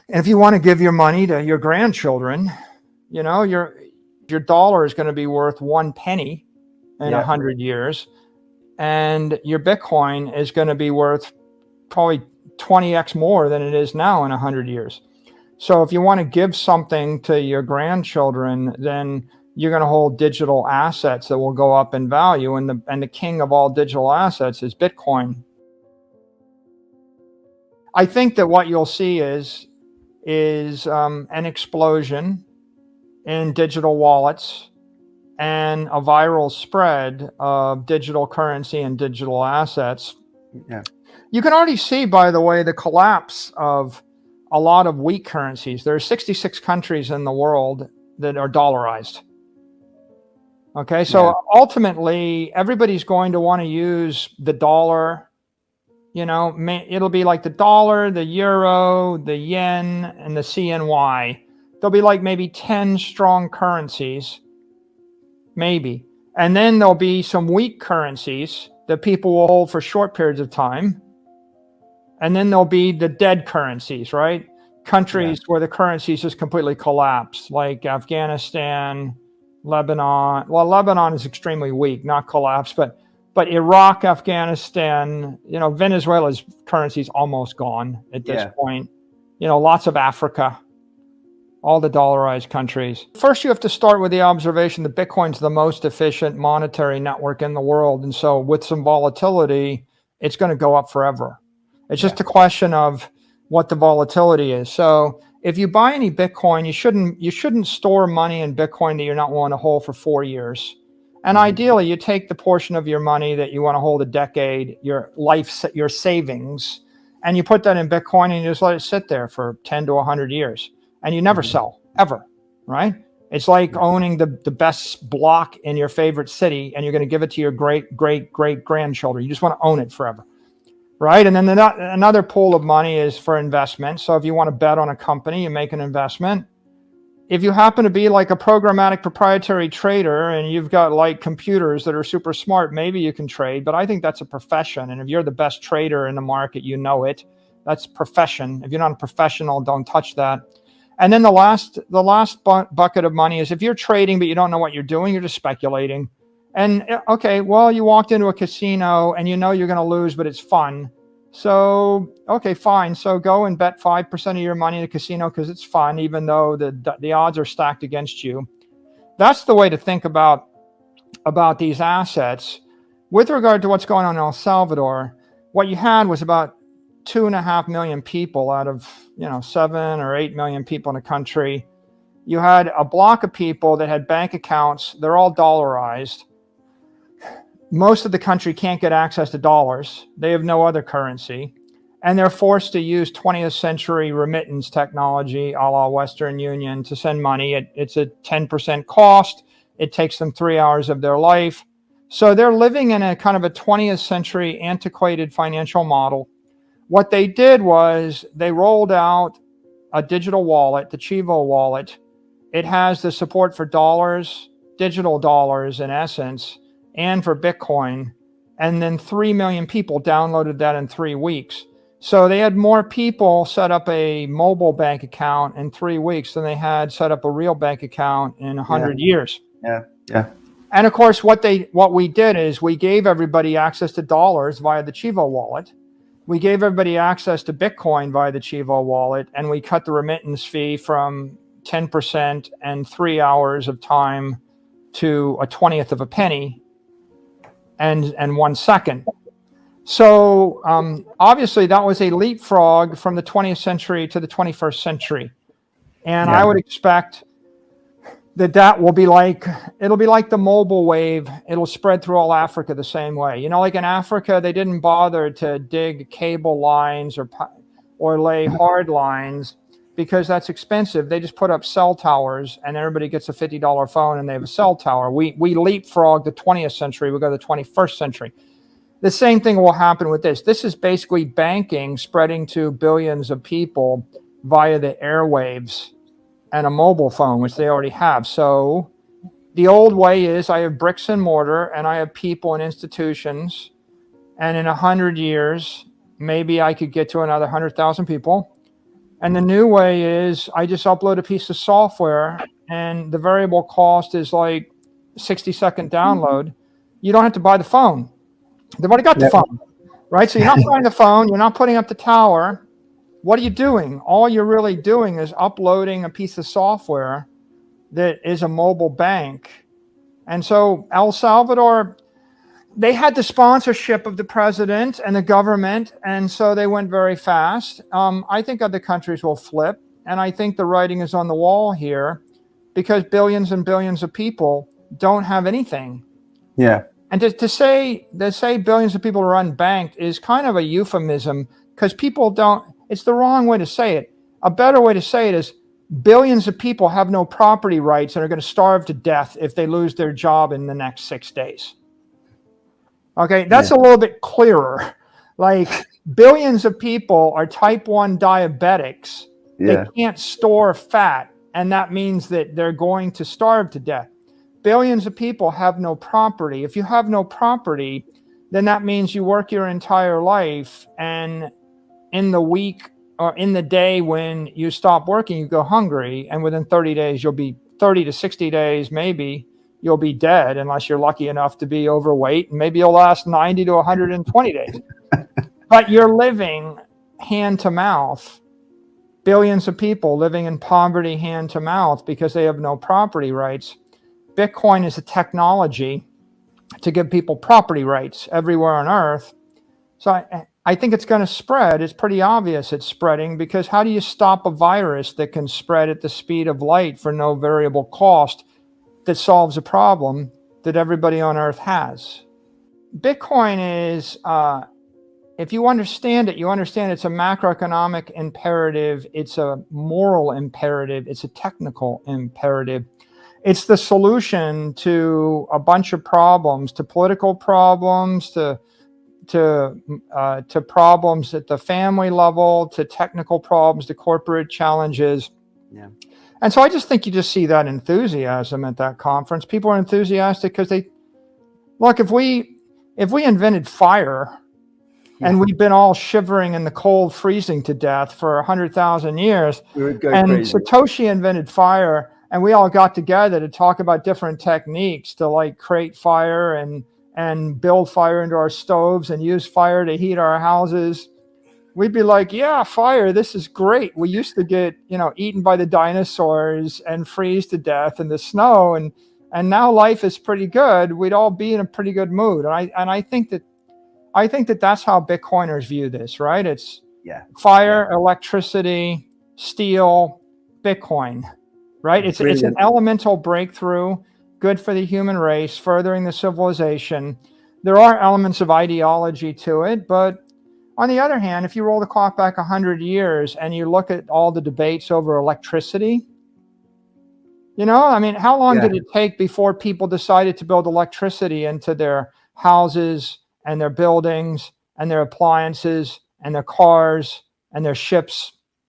And if you want to give your money to your grandchildren, your dollar is going to be worth 1 penny in 100 years, and your Bitcoin is going to be worth probably 20x more than it is now in 100 years. So if you want to give something to your grandchildren, then you're going to hold digital assets that will go up in value, and the king of all digital assets is Bitcoin. I think that what you'll see is an explosion in digital wallets and a viral spread of digital currency and digital assets. Yeah. You can already see, by the way, the collapse of a lot of weak currencies. There are 66 countries in the world that are dollarized. Okay, so ultimately, everybody's going to want to use the dollar. It'll be like the dollar, the euro, the yen, and the CNY. There'll be like maybe 10 strong currencies, maybe. And then there'll be some weak currencies that people will hold for short periods of time. And then there'll be the dead currencies, right? Countries where the currencies just completely collapse, like Afghanistan, Lebanon. Well, Lebanon is extremely weak, not collapsed, but Iraq, Afghanistan, Venezuela's currency is almost gone at this point. Lots of Africa, all the dollarized countries. First, you have to start with the observation that Bitcoin's the most efficient monetary network in the world. And so with some volatility, it's going to go up forever. It's just a question of what the volatility is. So if you buy any Bitcoin, you shouldn't store money in Bitcoin that you're not willing to hold for 4 years. And ideally, you take the portion of your money that you want to hold a decade, your savings, and you put that in Bitcoin and you just let it sit there for 10 to 100 years. And you never sell, ever, right? It's like owning the best block in your favorite city, and you're going to give it to your great-great-great-grandchildren. You just want to own it forever, right? And then another pool of money is for investment. So if you want to bet on a company, you make an investment. If you happen to be like a programmatic proprietary trader and you've got like computers that are super smart, maybe you can trade, but I think that's a profession. And if you're the best trader in the market, you know it. That's profession. If you're not a professional, don't touch that. And then the last bucket of money is if you're trading, but you don't know what you're doing, you're just speculating. And okay, well, you walked into a casino and you know you're going to lose, but it's fun. So, okay, fine. So go and bet 5% of your money in a casino because it's fun, even though the odds are stacked against you. That's the way to think about these assets. With regard to what's going on in El Salvador, what you had was about 2.5 million people out of 7 or 8 million people in the country. You had a block of people that had bank accounts. They're all dollarized. Most of the country can't get access to dollars. They have no other currency. And they're forced to use 20th century remittance technology, a la Western Union, to send money. It's a 10% cost. It takes them 3 hours of their life. So they're living in a kind of a 20th century antiquated financial model. What they did was they rolled out a digital wallet, the Chivo wallet. It has the support for dollars, digital dollars in essence, and for Bitcoin. And then 3 million people downloaded that in 3 weeks. So they had more people set up a mobile bank account in 3 weeks than they had set up a real bank account in 100 years. Yeah. And of course, what we did is we gave everybody access to dollars via the Chivo wallet. We gave everybody access to Bitcoin via the Chivo wallet, and we cut the remittance fee from 10% and 3 hours of time to a 20th of a penny and 1 second. So obviously that was a leapfrog from the 20th century to the 21st century. And I would expect that will be like, it'll be like the mobile wave. It'll spread through all Africa the same way. Like in Africa, they didn't bother to dig cable lines or lay hard lines because that's expensive. They just put up cell towers and everybody gets a $50 phone and they have a cell tower. We leapfrog the 20th century. We go to the 21st century. The same thing will happen with this. This is basically banking spreading to billions of people via the airwaves and a mobile phone, which they already have. So the old way is I have bricks and mortar and I have people and institutions. And in 100 years, maybe I could get to another 100,000 people. And the new way is I just upload a piece of software and the variable cost is like 60-second download. You don't have to buy the phone. They've already got the phone, right? So you're not buying the phone. You're not putting up the tower. What are you doing? All you're really doing is uploading a piece of software that is a mobile bank. And so El Salvador, they had the sponsorship of the president and the government, and so they went very fast. I think other countries will flip, and I think the writing is on the wall here because billions and billions of people don't have anything. Yeah. And to say billions of people are unbanked is kind of a euphemism because people don't, it's the wrong way to say it. A better way to say it is billions of people have no property rights and are going to starve to death if they lose their job in the next 6 days. Okay, that's a little bit clearer. Like billions of people are type 1 diabetics. They can't store fat, and that means that they're going to starve to death. Billions of people have no property. If you have no property, then that means you work your entire life, and in the week or in the day when you stop working, you go hungry, and within 30 days, you'll be 30 to 60 days, maybe you'll be dead unless you're lucky enough to be overweight, and maybe you'll last 90 to 120 days. But you're living hand to mouth. Billions of people living in poverty hand to mouth because they have no property rights. Bitcoin is a technology to give people property rights everywhere on earth. So I think it's going to spread. It's pretty obvious it's spreading because how do you stop a virus that can spread at the speed of light for no variable cost that solves a problem that everybody on earth has? Bitcoin is, if you understand it, you understand it's a macroeconomic imperative. It's a moral imperative. It's a technical imperative. It's the solution to a bunch of problems, to political problems, to problems at the family level, to technical problems, to corporate challenges. Yeah. And so I just think you just see that enthusiasm at that conference. People are enthusiastic because they look, if we invented fire and we've been all shivering in the cold, freezing to death for 100,000 years, we would go and crazy. Satoshi invented fire, and we all got together to talk about different techniques to like create fire and build fire into our stoves and use fire to heat our houses. We'd be like, yeah, fire, this is great. We used to get, eaten by the dinosaurs and freeze to death in the snow. And now life is pretty good. We'd all be in a pretty good mood. And I think that that's how Bitcoiners view this, right? It's fire, electricity, steel, Bitcoin, right? It's an elemental breakthrough, good for the human race, furthering the civilization. There are elements of ideology to it, but on the other hand, if you roll the clock back 100 years and you look at all the debates over electricity, how long did it take before people decided to build electricity into their houses and their buildings and their appliances and their cars and their ships